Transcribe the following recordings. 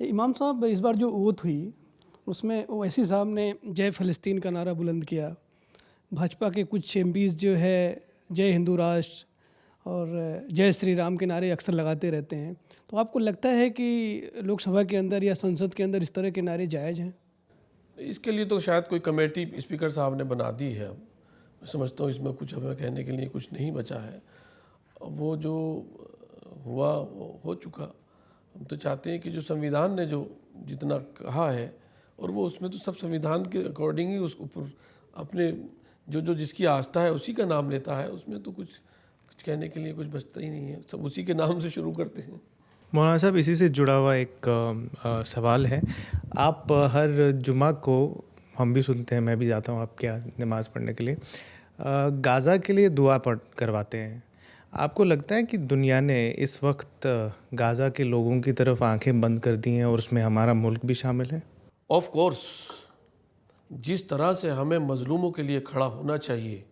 इमाम साहब, इस बार जो ओथ हुई उसमें ओवैसी साहब ने जय फ़लस्तीन का नारा बुलंद किया। भाजपा के कुछ एमपीज़ जो है जय हिंदू राष्ट्र और जय श्री राम के नारे अक्सर लगाते रहते हैं। तो आपको लगता है कि लोकसभा के अंदर या संसद के अंदर इस तरह के नारे जायज़ हैं? इसके लिए तो शायद कोई कमेटी स्पीकर साहब ने बना दी है। मैं समझता हूँ इसमें कुछ हमें कहने के लिए कुछ नहीं बचा है। वो जो हुआ वो हो चुका। हम तो चाहते हैं कि जो संविधान ने जो जितना कहा है, और वो उसमें तो सब संविधान के अकॉर्डिंग ही उसके ऊपर अपने जो जिसकी आस्था है उसी का नाम लेता है। उसमें तो कुछ कहने के लिए कुछ बचता ही नहीं है, सब उसी के नाम से शुरू करते हैं। मौलाना साहब, इसी से जुड़ा हुआ एक सवाल है। आप हर जुमा को, हम भी सुनते हैं, मैं भी जाता हूँ आपके यहाँ नमाज़ पढ़ने के लिए, गाज़ा के लिए दुआ करवाते हैं। आपको लगता है कि दुनिया ने इस वक्त गाज़ा के लोगों की तरफ आंखें बंद कर दी हैं और उसमें हमारा मुल्क भी शामिल है? ऑफ कोर्स, जिस तरह से हमें मजलूमों के लिए खड़ा होना चाहिए,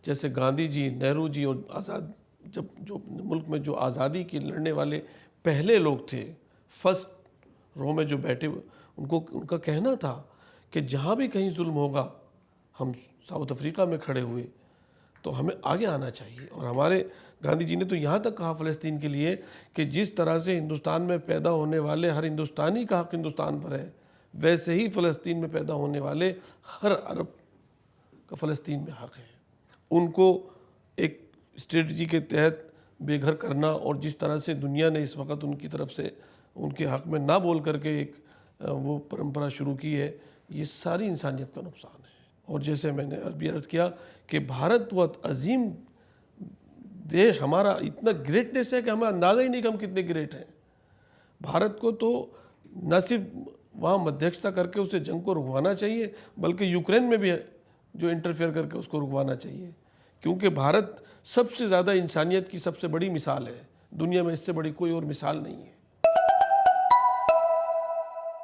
जैसे गांधी जी, नेहरू जी और आज़ाद, जब जो मुल्क में जो आज़ादी की लड़ने वाले पहले लोग थे, फर्स्ट रो में जो बैठे, उनका कहना था कि जहाँ भी कहीं जुल्म होगा, हम साउथ अफ्रीका में खड़े हुए, तो हमें आगे आना चाहिए। और हमारे गांधी जी ने तो यहाँ तक कहा फ़लस्तीन के लिए कि जिस तरह से हिंदुस्तान में पैदा होने वाले हर हिंदुस्तानी का हक हिंदुस्तान पर है, वैसे ही फ़लस्तीन में पैदा होने वाले हर अरब का फ़लस्तीन में हक है। उनको एक स्ट्रेटजी के तहत बेघर करना, और जिस तरह से दुनिया ने इस वक्त उनकी तरफ से उनके हक में ना बोल करके एक वो परंपरा शुरू की है, ये सारी इंसानियत का नुकसान है। और जैसे मैंने अभी अर्ज़ किया कि भारत बहुत अजीम देश, हमारा इतना ग्रेटनेस है कि हमें अंदाज़ा ही नहीं कि हम कितने ग्रेट हैं। भारत को तो न सिर्फ वहाँ मध्यस्थता करके उसे जंग को रुकवाना चाहिए, बल्कि यूक्रेन में भी जो इंटरफेयर करके उसको रुकवाना चाहिए, क्योंकि भारत सबसे ज़्यादा इंसानियत की सबसे बड़ी मिसाल है। दुनिया में इससे बड़ी कोई और मिसाल नहीं है।